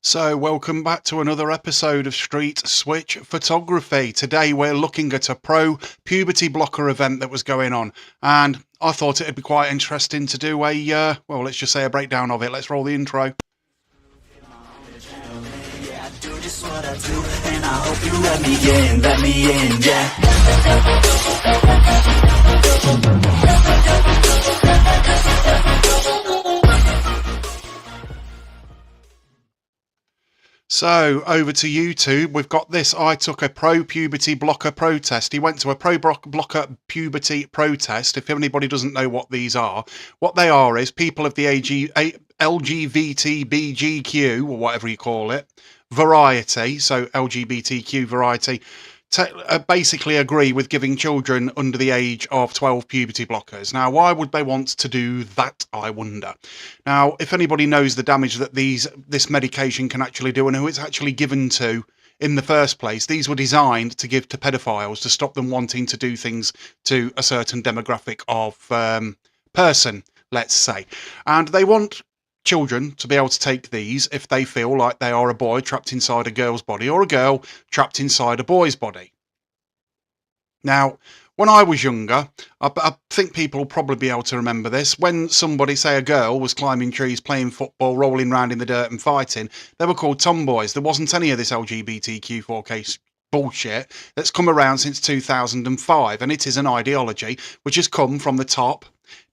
So, welcome back to another episode of Street Switch Photography. Today we're looking at a pro puberty blocker event that was going on, and I thought it'd be quite interesting to do a, well, let's just say a breakdown of it. Let's roll the intro. So, over to YouTube, we've got this. I took a pro-puberty blocker protest. He went to a pro-blocker puberty protest. If anybody doesn't know what these are, what they are is people of the LGBTQ, or whatever you call it, variety, so LGBTQ variety, basically agree with giving children under the age of 12 puberty blockers. Now, why would they want to do that, I wonder? Now, if anybody knows the damage that this medication can actually do and who it's actually given to in the first place, these were designed to give to pedophiles to stop them wanting to do things to a certain demographic of person, let's say. And they want children to be able to take these if they feel like they are a boy trapped inside a girl's body or a girl trapped inside a boy's body. Now, when I was younger, I think people will probably be able to remember this. When somebody, say a girl, was climbing trees, playing football, rolling around in the dirt and fighting, they were called tomboys. There wasn't any of this LGBTQ4K bullshit that's come around since 2005, and it is an ideology which has come from the top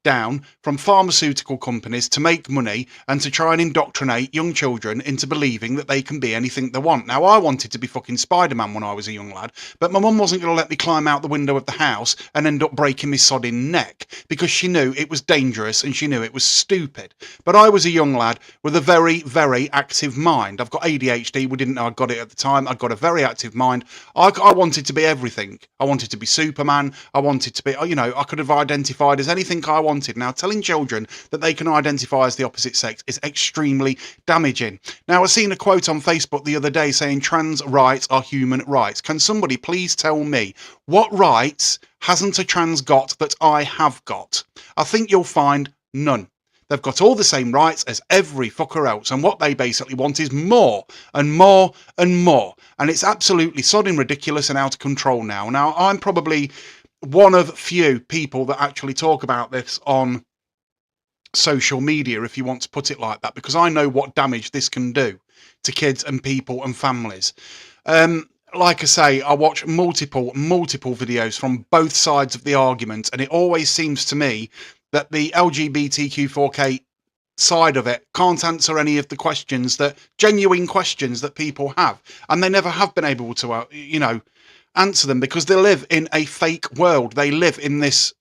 down, from pharmaceutical companies to make money and to try and indoctrinate young children into believing that they can be anything they want. Now, I wanted to be fucking Spider-Man when I was a young lad, but my mum wasn't going to let me climb out the window of the house and end up breaking my sodding neck because she knew it was dangerous and she knew it was stupid. But I was a young lad with a very, very active mind. I've got ADHD. We didn't know I got it at the time. I got a very active mind. I wanted to be everything. I wanted to be Superman. I wanted to be, you know, I could have identified as anything I wanted. Now, telling children that they can identify as the opposite sex is extremely damaging. Now, I seen a quote on Facebook the other day saying trans rights are human rights. Can somebody please tell me what rights hasn't a trans got that I have got? I think you'll find none. They've got all the same rights as every fucker else, and what they basically want is more and more and more. And it's absolutely sodding ridiculous and out of control now. Now, I'm probably one of few people that actually talk about this on social media, if you want to put it like that, because I know what damage this can do to kids and people and families. Like I say, I watch multiple videos from both sides of the argument, and it always seems to me that the LGBTQ4K side of it can't answer any of the questions, that genuine questions that people have, and they never have been able to, answer them, because they live in a fake world. They live in this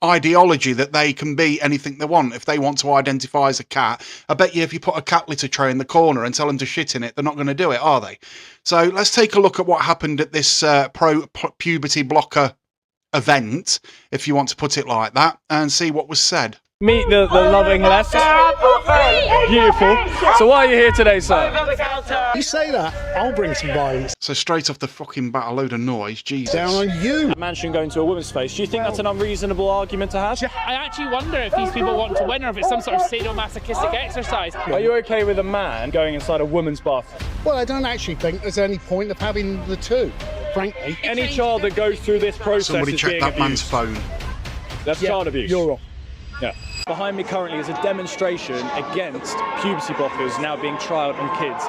ideology that they can be anything they want. If they want to identify as a cat, I bet you if you put a cat litter tray in the corner and tell them to shit in it, they're not going to do it, are they? So let's take a look at what happened at this pro-puberty blocker event, if you want to put it like that, and see what was said. Meet the loving left. Beautiful. So why are you here today, sir? You say that, I'll bring some violence. So straight off the fucking bat, a load of noise. Jesus. Down on you. A man shouldn't go into a woman's face. Do you think that's an unreasonable argument to have? I actually wonder if these people want to win or if it's some sort of sadomasochistic exercise. Are you okay with a man going inside a woman's bathroom? Well, I don't actually think there's any point of having the two, frankly. Any child that goes through this process Somebody is check being that man's abused. phone. That's child abuse. You're wrong. Yeah. Behind me currently is a demonstration against puberty blockers now being trialled on kids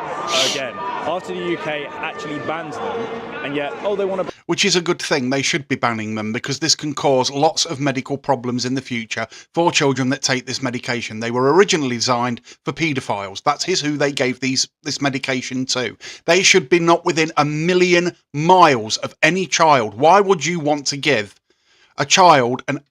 again. After the UK actually bans them, and yet, they want to... Which is a good thing. They should be banning them, because this can cause lots of medical problems in the future for children that take this medication. They were originally designed for paedophiles. That's who they gave this medication to. They should be not within a million miles of any child. Why would you want to give a child an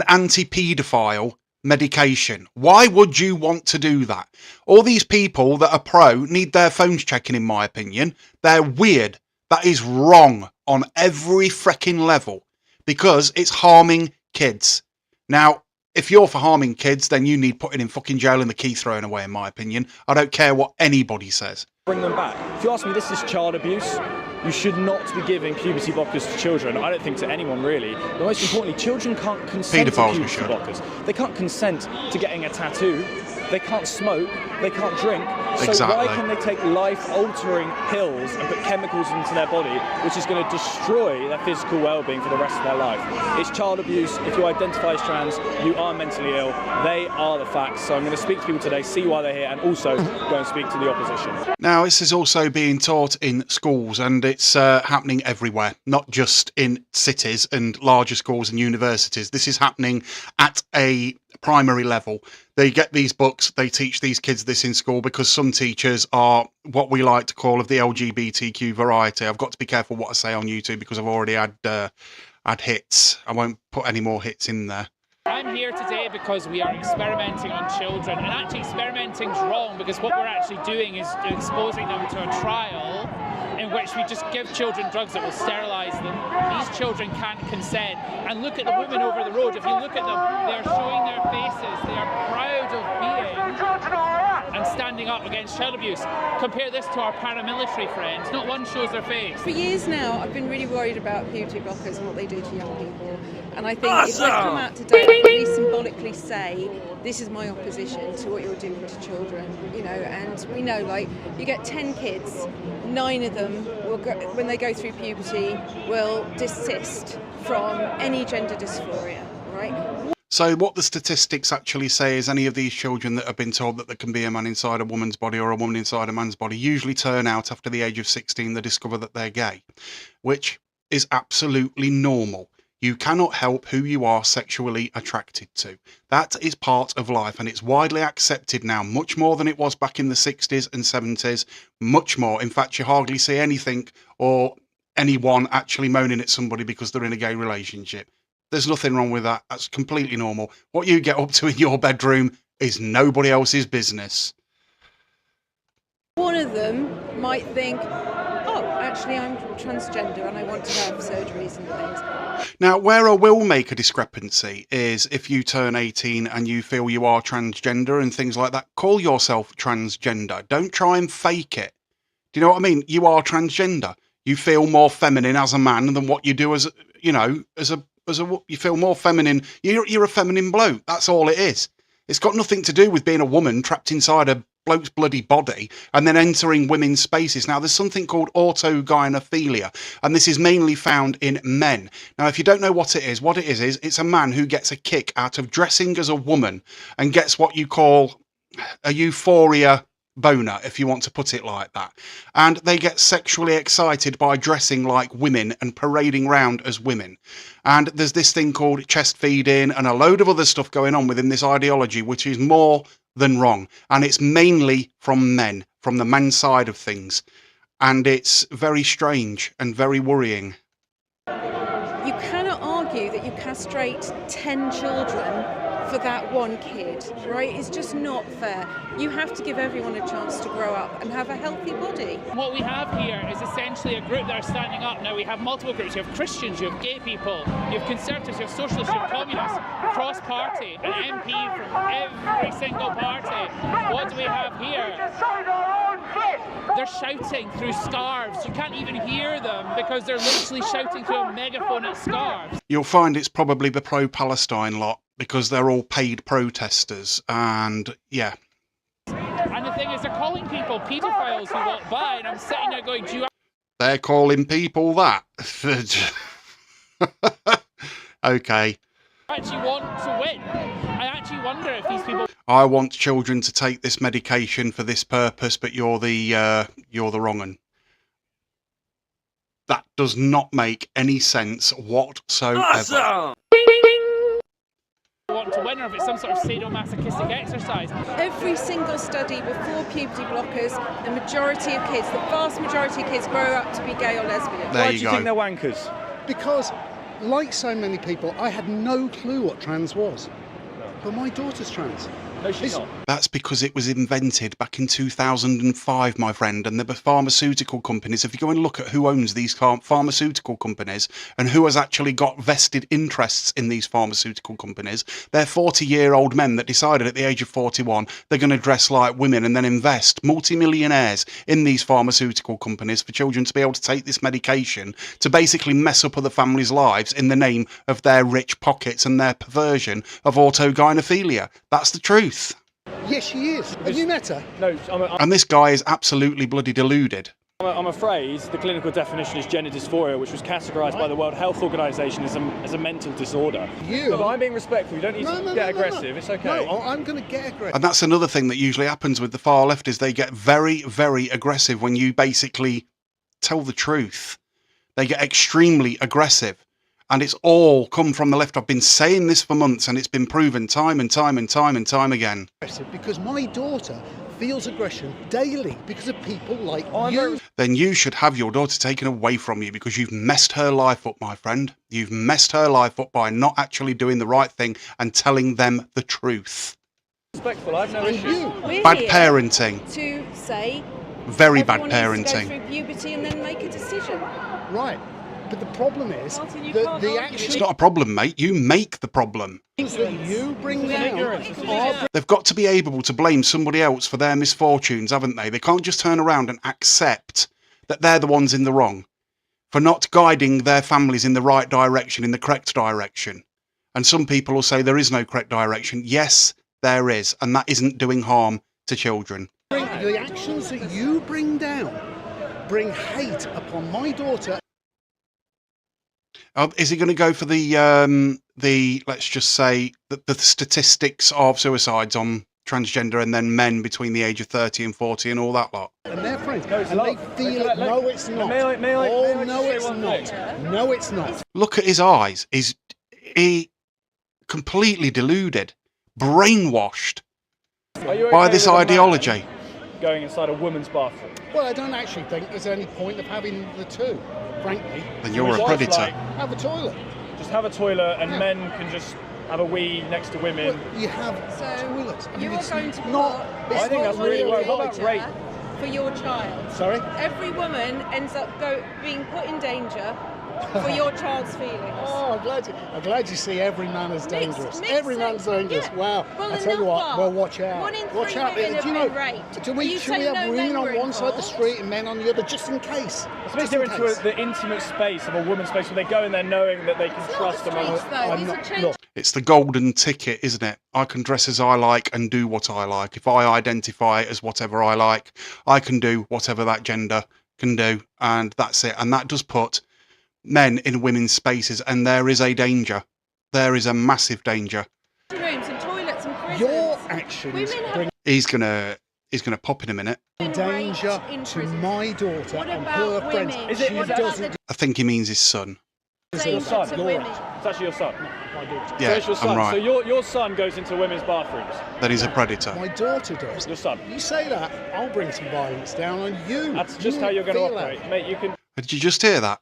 anti-paedophile medication? Why would you want to do that? All these people that are pro need their phones checking, in my opinion. They're weird. That is wrong on every freaking level, because it's harming kids. Now, if you're for harming kids, then you need putting in fucking jail and the key thrown away, in my opinion. I don't care what anybody says. Bring them back. If you ask me, this is child abuse. You should not be giving puberty blockers to children. I don't think to anyone, really. But most importantly, children can't consent to puberty blockers. They can't consent to getting a tattoo. They can't smoke, they can't drink. So Exactly. why can they take life-altering pills and put chemicals into their body, which is going to destroy their physical well-being for the rest of their life? It's child abuse. If you identify as trans, you are mentally ill. They are the facts. So I'm going to speak to people today, see why they're here, and also go and speak to the opposition. Now, this is also being taught in schools, and it's happening everywhere, not just in cities and larger schools and universities. This is happening at a primary level. They get these books, they teach these kids this in school because some teachers are what we like to call of the LGBTQ variety. I've got to be careful what I say on YouTube because I've already had hits. I won't put any more hits in there. I'm here today because we are experimenting on children, and actually experimenting is wrong because what we're actually doing is exposing them to a trial in which we just give children drugs that will sterilise them. These children can't consent. And look at the women over the road. If you look at them, they're showing their faces. They are proud of being and standing up against child abuse. Compare this to our paramilitary friends. Not one shows their face. For years now, I've been really worried about puberty blockers and what they do to young people. And I think if we come out today and really symbolically say, this is my opposition to what you're doing to children, you know, and we know, like, you get 10 kids, 9 of them will go, when they go through puberty, will desist from any gender dysphoria, right? So what the statistics actually say is any of these children that have been told that there can be a man inside a woman's body or a woman inside a man's body usually turn out after the age of 16, they discover that they're gay, which is absolutely normal. You cannot help who you are sexually attracted to. That is part of life, and it's widely accepted now, much more than it was back in the 60s and 70s, much more. In fact, you hardly see anything or anyone actually moaning at somebody because they're in a gay relationship. There's nothing wrong with that. That's completely normal. What you get up to in your bedroom is nobody else's business. One of them might think, oh, actually I'm transgender and I want to have surgeries and things. Now, where I will make a discrepancy is if you turn 18 and you feel you are transgender and things like that, call yourself transgender. Don't try and fake it. Do you know what I mean? You are transgender. You feel more feminine as a man than what you do as, you know, you feel more feminine. You're a feminine bloke. That's all it is. It's got nothing to do with being a woman trapped inside a bloke's bloody body and then entering women's spaces. Now, there's something called autogynephilia, and this is mainly found in men. Now, if you don't know what it is it's a man who gets a kick out of dressing as a woman and gets what you call a euphoria boner, if you want to put it like that. And they get sexually excited by dressing like women and parading round as women. And there's this thing called chest feeding and a load of other stuff going on within this ideology, which is more than wrong. And it's mainly from men, from the man's side of things. And it's very strange and very worrying. You cannot argue that you castrate 10 children for that one kid, right? It's just not fair. You have to give everyone a chance to grow up and have a healthy body. What we have here is essentially a group that are standing up. Now we have multiple groups. You have Christians, you have gay people, you have conservatives, you have socialists, you have communists, cross-party, an MP from every single party. What do we have here? They're shouting through scarves. You can't even hear them because they're literally shouting through a megaphone at scarves. You'll find it's probably the pro-Palestine lot because they're all paid protesters, and yeah. And the thing is, they're calling people paedophiles who walk by, and I'm sitting there going, do you They're calling people that. Okay. actually want to win? I actually wonder if these people... I want children to take this medication for this purpose, but you're the wrong one. That does not make any sense whatsoever. want to win, or if it's some sort of sadomasochistic exercise. Every single study before puberty blockers, the majority of kids, the vast majority of kids grow up to be gay or lesbian. There Why you do you go. think they're wankers? Because, like so many people, I had no clue what trans was. But my daughter's trans. No, she's not. That's because it was invented back in 2005, my friend, and the pharmaceutical companies, if you go and look at who owns these pharmaceutical companies and who has actually got vested interests in these pharmaceutical companies, they're 40-year-old men that decided at the age of 41 they're going to dress like women and then invest multi-millionaires in these pharmaceutical companies for children to be able to take this medication to basically mess up other families' lives in the name of their rich pockets and their perversion of autogynephilia. That's the truth. Yes, she is. Have you met her? No, And this guy is absolutely bloody deluded. I'm afraid the clinical definition is gender dysphoria, which was categorised by the World Health Organisation as a mental disorder. You? But I'm being respectful. You don't need to get aggressive. It's okay. No, I'm going to get aggressive. And that's another thing that usually happens with the far left is they get very, very aggressive when you basically tell the truth. They get extremely aggressive. And it's all come from the left. I've been saying this for months and it's been proven time and time and time and time again. Because my daughter feels aggression daily because of people like you. Then you should have your daughter taken away from you because you've messed her life up, my friend. You've messed her life up by not actually doing the right thing and telling them the truth. Respectful, I have no issue. Bad parenting. To say Very bad everyone needs to parenting. go through puberty and then make a decision. Right. But the problem is that the It's actions not a problem, mate. You make the problem. that you bring down are They've got to be able to blame somebody else for their misfortunes, haven't they? They can't just turn around and accept that they're the ones in the wrong for not guiding their families in the right direction, in the correct direction. And some people will say there is no correct direction. Yes, there is. And that isn't doing harm to children. the actions that you bring down bring hate upon my daughter. Is he going to go for the let's just say the statistics of suicides on transgender and then men between the age of 30 and 40 and all that lot? And their friends, and they feel it. No, it's not. Oh, no, it's not. No, it's not. Look at his eyes. He completely deluded, brainwashed by this ideology. Going inside a woman's bathroom. Well, I don't actually think there's any point of having the two, frankly. Then you're a predator. Have a toilet. Just have a toilet and men can just have a wee next to women. Well, you have toilets. I mean, You're it's going to not. I think that's really well. What about rape? For your child. Sorry? Every woman ends up being put in danger for your child's feelings. Oh, I'm glad you see every man as dangerous. Every man's dangerous. Yeah. Well, Well, I tell you what. enough. Well, watch out. 1 in 3 watch out. women have Do you know? been raped. Do Are we you should we saying have no women men on were one side of the involved? street and men on the other, just in case? It's a bit different to the intimate space of a woman's space where they go in there knowing that they can trust Not a the man. streets, though. These are changed. Look, It's the golden ticket, isn't it? I can dress as I like and do what I like. If I identify as whatever I like, I can do whatever that gender can do, and that's it. And that does put men in women's spaces, and there is a danger. There is a massive danger. Rooms and toilets and prisons. your actions Women have bring He's gonna pop in a minute. been danger raped in to prison. my daughter What and about her friends. women? Is it- She is it- doesn't. I think he means his son. Danger son, to your women. It's actually your son. My daughter. Yeah, So it's your son. I'm right. So your son goes into women's bathrooms. Then he's a predator. My daughter does. Your son. You say that, I'll bring some violence down on you. That's just You how you're going to feel operate, that. mate. You can. Did you just hear that?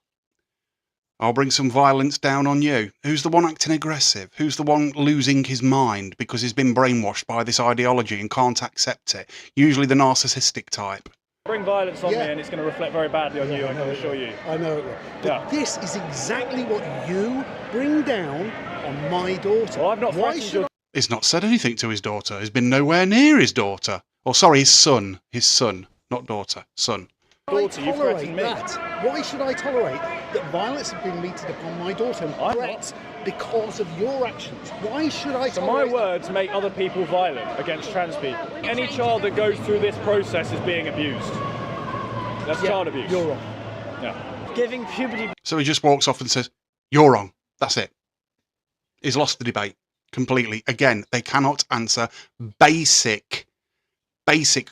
I'll bring some violence down on you. Who's the one acting aggressive? Who's the one losing his mind because he's been brainwashed by this ideology and can't accept it? Usually the narcissistic type. Bring violence on Yeah. me and it's going to reflect very badly on you, I can assure you. I know it will. But Yeah. this is exactly what you bring down on my daughter. Well, I've not Why threatened should your... He's not said anything to his daughter. He's been nowhere near his daughter. Or sorry, his son. His son, not daughter. Son. daughter, you tolerate threatened me. that? Why should I tolerate that violence has been meted upon my daughter and I'm threats because of your actions? Why should I So my tolerate that? words make other people violent against trans people. Any child that goes through this process is being abused. That's Yeah, child abuse. You're wrong. Yeah. Giving puberty So he just walks off and says, "You're wrong." That's it. He's lost the debate completely. Again, they cannot answer basic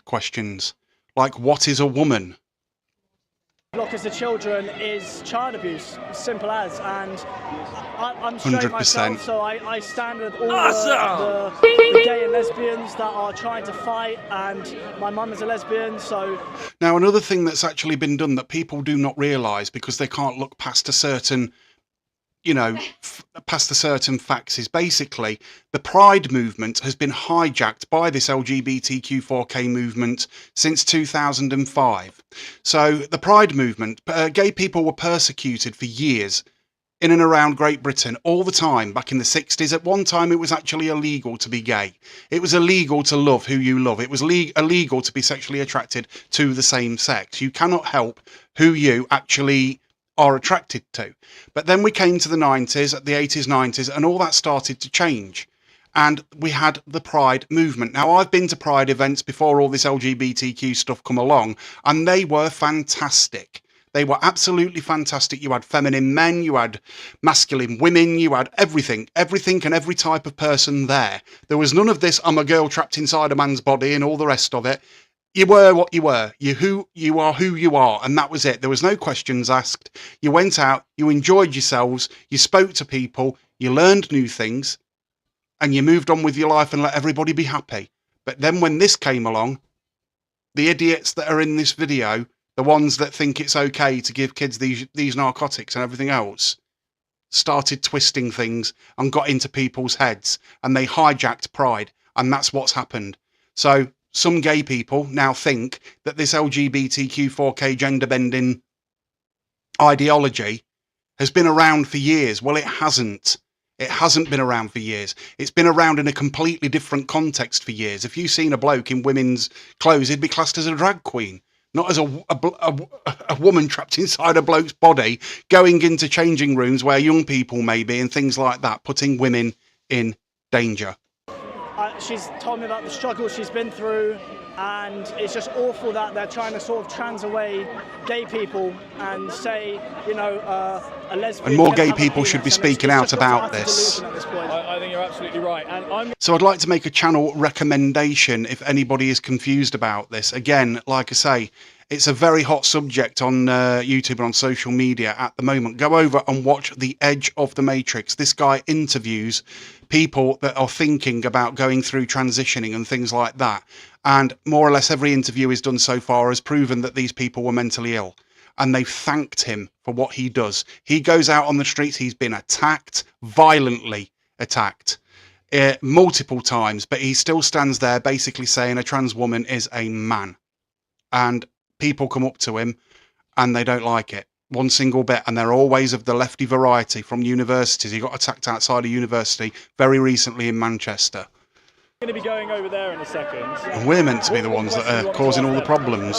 questions like what is a woman? blockers to children is child abuse, simple as. And I'm straight 100%. myself, so I stand with all the gay and lesbians that are trying to fight, and my mum is a lesbian, so Now, another thing that's actually been done that people do not realise because they can't look past a certain, past the certain facts is basically the Pride movement has been hijacked by this LGBTQ4K movement since 2005. So the Pride movement, gay people were persecuted for years in and around Great Britain all the time back in the 60s. At one time, it was actually illegal to be gay. It was illegal to love who you love. It was illegal to be sexually attracted to the same sex. You cannot help who you actually are attracted to. But then we came to the 90s, the 80s, 90s, and all that started to change. And we had the Pride movement. Now, I've been to Pride events before all this LGBTQ stuff come along, and they were fantastic. They were absolutely fantastic. You had feminine men, you had masculine women, you had everything and every type of person there. There was none of this, I'm a girl trapped inside a man's body and all the rest of it. You were what you were. You are who you are, and that was it. There was no questions asked. You went out, you enjoyed yourselves, you spoke to people, you learned new things, and you moved on with your life and let everybody be happy. But then when this came along, the idiots that are in this video, the ones that think it's okay to give kids these narcotics and everything else, started twisting things and got into people's heads, and they hijacked Pride, and that's what's happened. So some gay people now think that this LGBTQ 4K gender bending ideology has been around for years. Well, it hasn't. It hasn't been around for years. It's been around in a completely different context for years. If you've seen a bloke in women's clothes, he'd be classed as a drag queen, not as a woman trapped inside a bloke's body, going into changing rooms where young people may be and things like that, putting women in danger. She's told me about the struggle she's been through, and it's just awful that they're trying to sort of trans away gay people and say, you know, a lesbian. And more gay people should be speaking out about this. I think you're absolutely right. And So I'd like to make a channel recommendation if anybody is confused about this. Again, like I say, it's a very hot subject on YouTube and on social media at the moment. Go over and watch The Edge of the Matrix. This guy interviews people that are thinking about going through transitioning and things like that. And more or less every interview he's done so far has proven that these people were mentally ill. And they've thanked him for what he does. He goes out on the streets. He's been attacked, violently attacked, multiple times. But he still stands there basically saying a trans woman is a man. And people come up to him and they don't like it one single bit, and they're always of the lefty variety from universities. He got attacked outside a university very recently in Manchester. we're going to be going over there in a second. And we're meant to be the ones that are causing all the problems.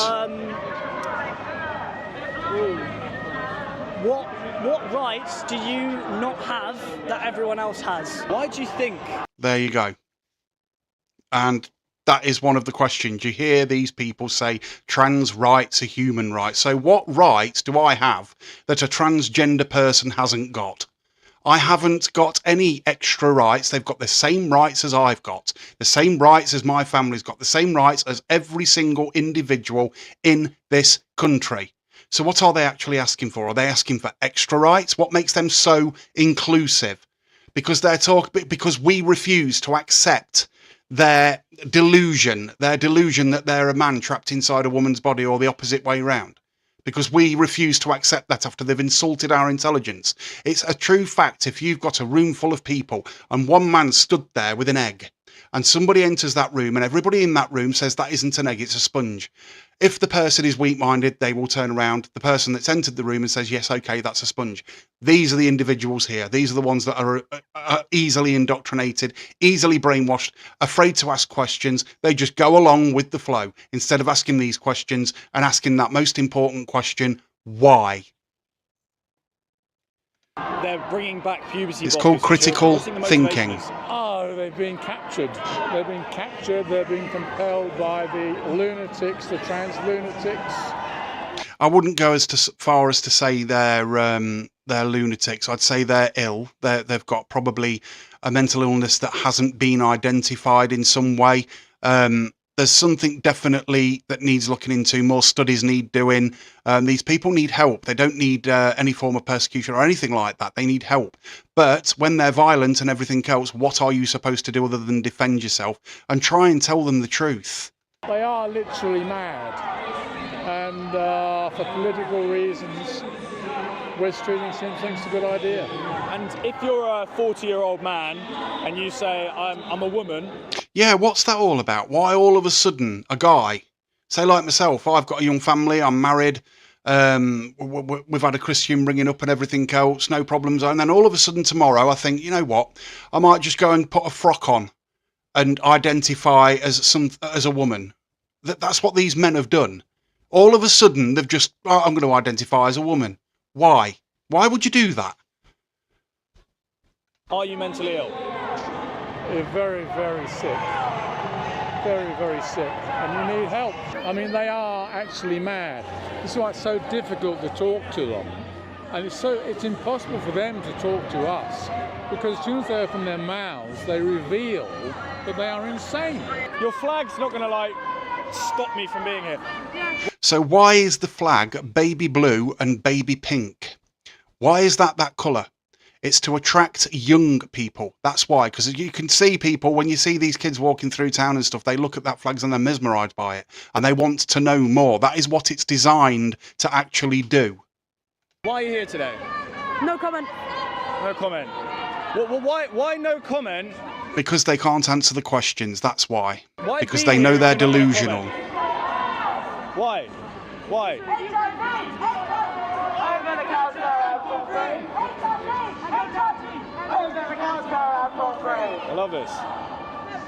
What rights do you not have that everyone else has? Why do you think? There you go. And that is one of the questions. You hear these people say trans rights are human rights. So what rights do I have that a transgender person hasn't got? I haven't got any extra rights. They've got the same rights as I've got, the same rights as my family's got, the same rights as every single individual in this country. So what are they actually asking for? Are they asking for extra rights? What makes them so inclusive? Because because we refuse to accept their delusion that they're a man trapped inside a woman's body, or the opposite way round. Because we refuse to accept that after they've insulted our intelligence. It's a true fact. If you've got a room full of people and one man stood there with an egg, and somebody enters that room and everybody in that room says that isn't an egg, it's a sponge. If the person is weak-minded, they will turn around the person that's entered the room and says, yes, okay, that's a sponge. These are the individuals here. These are the ones that are easily indoctrinated, easily brainwashed, afraid to ask questions. They just go along with the flow instead of asking these questions and asking that most important question, why? They're bringing back puberty. It's called critical thinking. Oh, they've been captured. They've been captured. They've been compelled by the lunatics, the trans lunatics. I wouldn't go as far as to say they're lunatics. I'd say they're ill. They've got probably a mental illness that hasn't been identified in some way. There's something definitely that needs looking into. More studies need doing. These people need help. They don't need any form of persecution or anything like that. They need help. But when they're violent and everything else, what are you supposed to do other than defend yourself and try and tell them the truth? They are literally mad. And for political reasons, we're treating some things a good idea. And if you're a 40-year-old man and you say, I'm a woman. Yeah, what's that all about? Why all of a sudden a guy, say like myself, I've got a young family, I'm married, we've had a Christian bringing up and everything else, no problems. And then all of a sudden tomorrow I think, you know what, I might just go and put a frock on and identify as a woman. That's what these men have done. All of a sudden they've just, I'm going to identify as a woman. Why? Why would you do that? Are you mentally ill? are very, very sick. Very, very sick. And you need help. I mean, they are actually mad. This is why it's so difficult to talk to them. And it's impossible for them to talk to us, because as soon as they open their mouths, they reveal that they are insane. Your flag's not going to, like, stop me from being here. So why is the flag baby blue and baby pink? Why is that colour? It's to attract young people. That's why, because you can see people, when you see these kids walking through town and stuff, they look at that flag and they're mesmerised by it, and they want to know more. That is what it's designed to actually do. Why are you here today? No comment. No comment. Well, why no comment? Because they can't answer the questions, that's why. Why Because be they know here they're if you're not gonna delusional. comment? Why? I love this.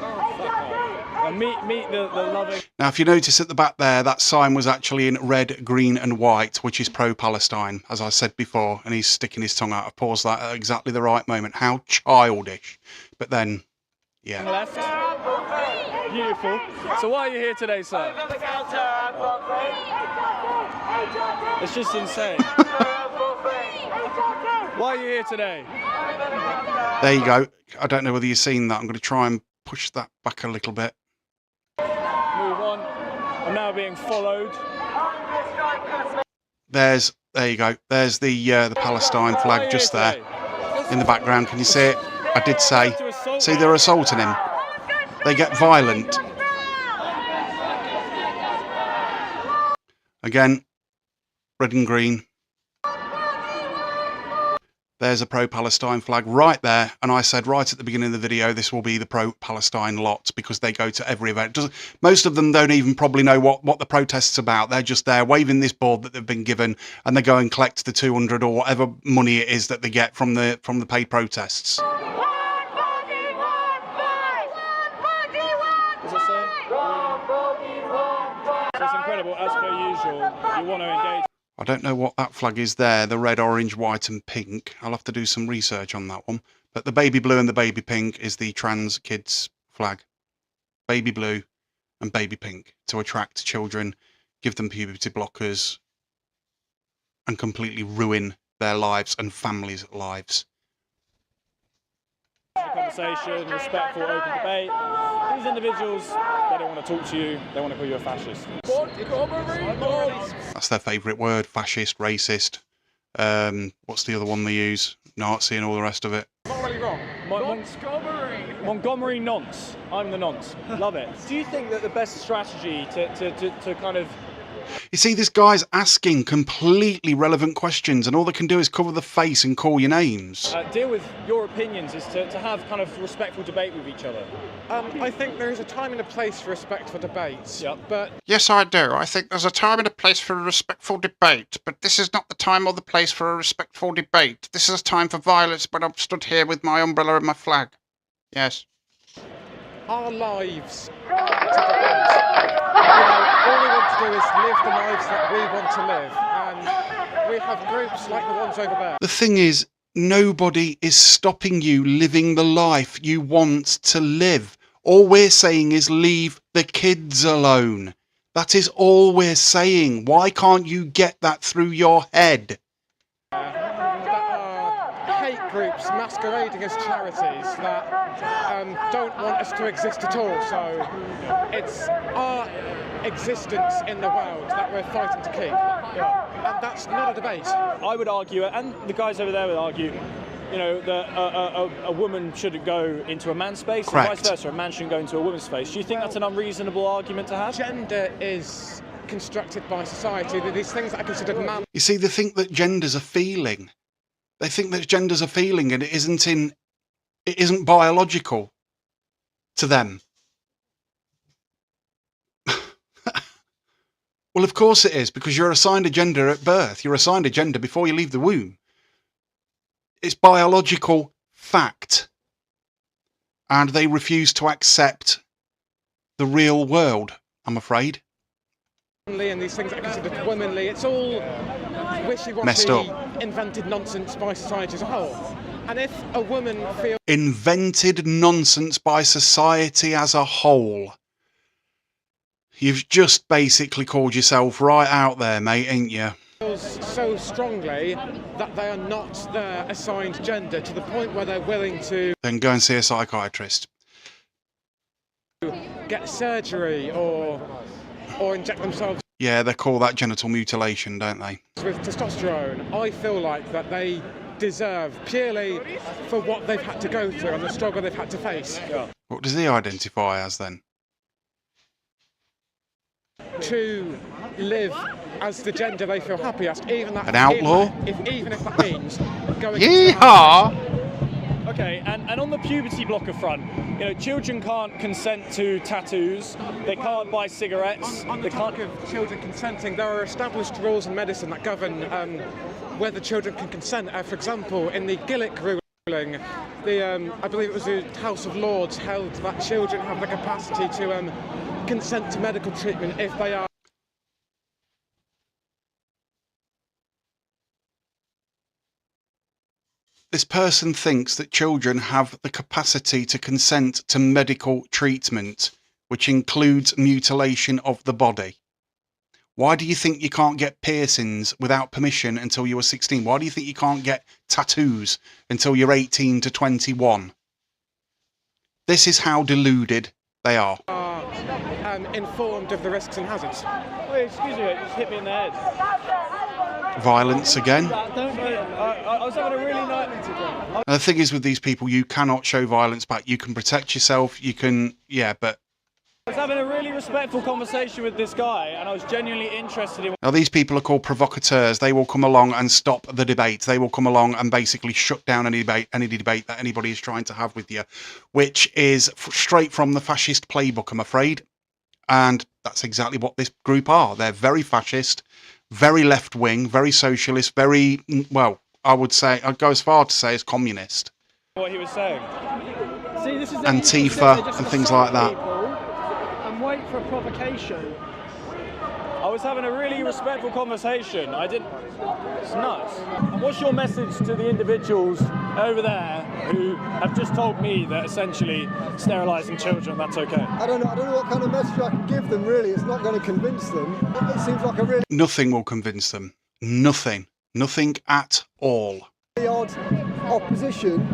Oh, fuck off. Meet the loving. Now, if you notice at the back there, that sign was actually in red, green and white, which is pro-Palestine, as I said before, and he's sticking his tongue out. I paused that at exactly the right moment. How childish. But then, yeah. Left. Beautiful. So why are you here today, sir? It's just insane. Why are you here today? There you go. I don't know whether you've seen that. I'm going to try and push that back a little bit. Move on. I'm now being followed. There you go. There's the Palestine flag just there in the background. Can you see it? I did say. See, they're assaulting him. They get violent. Again, red and green. There's a pro-Palestine flag right there. And I said right at the beginning of the video, this will be the pro-Palestine lot, because they go to every event. Most of them don't even probably know what the protest's about. They're just there waving this board that they've been given, and they go and collect the 200 or whatever money it is that they get from the paid protests. It's incredible, as per usual. You want to engage. I don't know what that flag is there, the red, orange, white and pink. I'll have to do some research on that one. But the baby blue and the baby pink is the trans kids flag. Baby blue and baby pink, to attract children, give them puberty blockers, and completely ruin their lives and families' lives. Conversation, respectful, open debate. These individuals, they don't want to talk to you. They want to call you a fascist. That's their favourite word: fascist, racist. What's the other one they use? Nazi and all the rest of it. Not really wrong. Montgomery nonce. I'm the nonce. Love it. Do you think that the best strategy to kind of... You see, this guy's asking completely relevant questions, and all they can do is cover the face and call you names. Deal with your opinions is to have kind of respectful debate with each other. I think there is a time and a place for respectful debates. Yep. But Yes, I do. I think there's a time and a place for a respectful debate, but this is not the time or the place for a respectful debate. This is a time for violence when I'm stood here with my umbrella and my flag. Yes. our lives aren't to debate. All we want to do is live the lives that we want to live, and we have groups like the ones over there. The thing is, nobody is stopping you living the life you want to live. All we're saying is leave the kids alone. That is all we're saying. Why can't you get that through your head? Hate groups masquerading as charities that don't want us to exist at all. So it's our existence in the world that we're fighting to keep. And that's not a debate. I would argue, and the guys over there would argue, that a woman shouldn't go into a man's space, Correct. and vice versa. A man shouldn't go into a woman's space. Do you think that's an unreasonable argument to have? Gender is constructed by society. These things that are considered man. You see, they think that gender's a feeling. They think that gender's a feeling, and it isn't biological to them. Well, of course it is, because you're assigned a gender at birth. You're assigned a gender before you leave the womb. It's biological fact. And they refuse to accept the real world, I'm afraid. And these things that are considered womanly, it's all wishy-washy, Messed up. invented nonsense by society as a whole. And if a woman feels Invented nonsense by society as a whole. You've just basically called yourself right out there, mate, ain't you? so strongly that they are not their assigned gender, to the point where they're willing to Then go and see a psychiatrist. get surgery or inject themselves Yeah, they call that genital mutilation, don't they? with testosterone, I feel like that they deserve, purely for what they've had to go through and the struggle they've had to face, What does he identify as then? to live as the gender they feel happiest, even that An outlaw? even if that means going. Yeehaw! Okay, and on the puberty blocker front, you know, children can't consent to tattoos, they can't buy cigarettes, On they the can't. topic of children consenting, there are established rules in medicine that govern whether children can consent. For example, in the Gillick ruling, I believe it was the House of Lords held that children have the capacity to consent to medical treatment if they are. This person thinks that children have the capacity to consent to medical treatment, which includes mutilation of the body. Why do you think you can't get piercings without permission until you were 16? Why do you think you can't get tattoos until you're 18 to 21? This is how deluded they are. Informed of the risks and hazards. Wait, excuse me, it just hit me in the head. Violence again. I was having a really nice. And the thing is with these people, you cannot show violence back. You can protect yourself, you can, yeah, but... I was having a really respectful conversation with this guy, and I was genuinely interested in. Now, these people are called provocateurs. They will come along and stop the debate. They will come along and basically shut down any debate that anybody is trying to have with you, which is straight from the fascist playbook, I'm afraid. And that's exactly what this group are. They're very fascist, very left-wing, very socialist, very, well, I would say, I'd go as far to say as communist. What he was saying. See, this is Antifa and things like that. And wait for a provocation. I was having a really respectful conversation. I didn't. It's nuts. What's your message to the individuals over there who have just told me that essentially sterilising children, that's okay? I don't know what kind of message I can give them, really. It's not going to convince them. It seems like a really Nothing will convince them. Nothing. Nothing at all. odd opposition.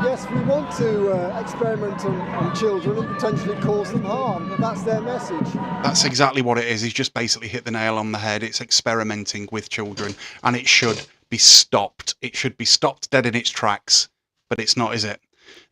Yes, we want to experiment on children and potentially cause them harm. That's their message. That's exactly what it is. He's just basically hit the nail on the head. It's experimenting with children, and it should be stopped. It should be stopped dead in its tracks, but it's not, is it?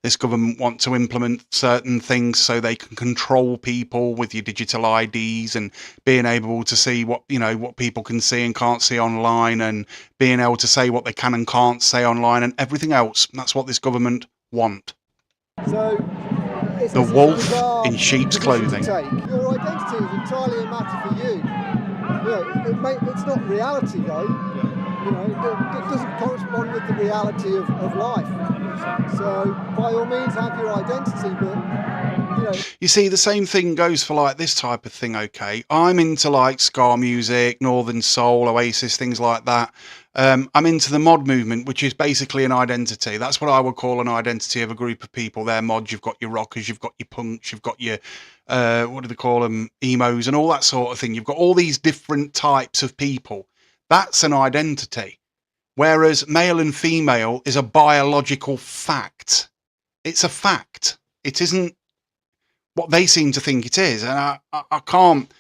This government want to implement certain things so they can control people with your digital IDs and being able to see what, you know, what people can see and can't see online, and being able to say what they can and can't say online and everything else. That's what this government want. So it's The a wolf bizarre in sheep's position to clothing. take. Your identity is entirely a matter for you. You know, it's not reality though. You know, it doesn't correspond with the reality of life. So by all means have your identity, but you know. You see, the same thing goes for like this type of thing, okay? I'm into like ska music, Northern Soul, Oasis, things like that. I'm into the mod movement, which is basically an identity. That's what I would call an identity of a group of people. They're mods, you've got your rockers, you've got your punks, you've got your, what do they call them, emos and all that sort of thing. You've got all these different types of people. That's an identity. Whereas male and female is a biological fact. It's a fact. It isn't what they seem to think it is. And I can't...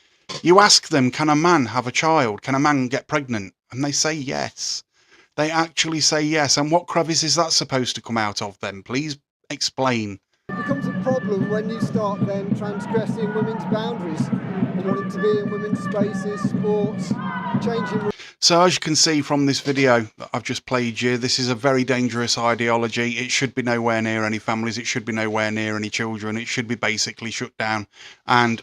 You ask them, can a man have a child? Can a man get pregnant? And they say yes. They actually say yes. And what crevice is that supposed to come out of then? Please explain. It becomes a problem when you start then transgressing women's boundaries and wanting to be in women's spaces, sports, changing. So as you can see from this video that I've just played you, this is a very dangerous ideology. It should be nowhere near any families. It should be nowhere near any children. It should be basically shut down. And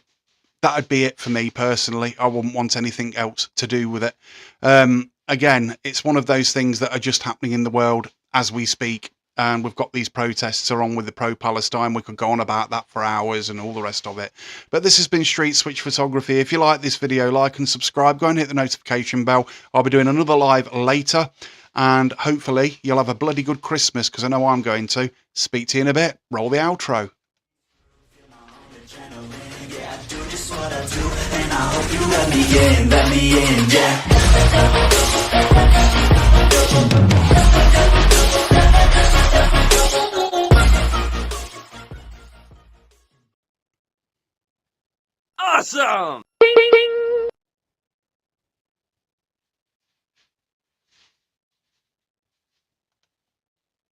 that'd be it for me personally. I wouldn't want anything else to do with it. Again, it's one of those things that are just happening in the world as we speak. and we've got these protests along with the pro-Palestine. We could go on about that for hours and all the rest of it. But this has been Street Switch Photography. If you like this video, like and subscribe. Go and hit the notification bell. I'll be doing another live later, and hopefully you'll have a bloody good Christmas, because I know I'm going to. Speak to you in a bit. Roll the outro. And I hope you let me in, yeah. Awesome!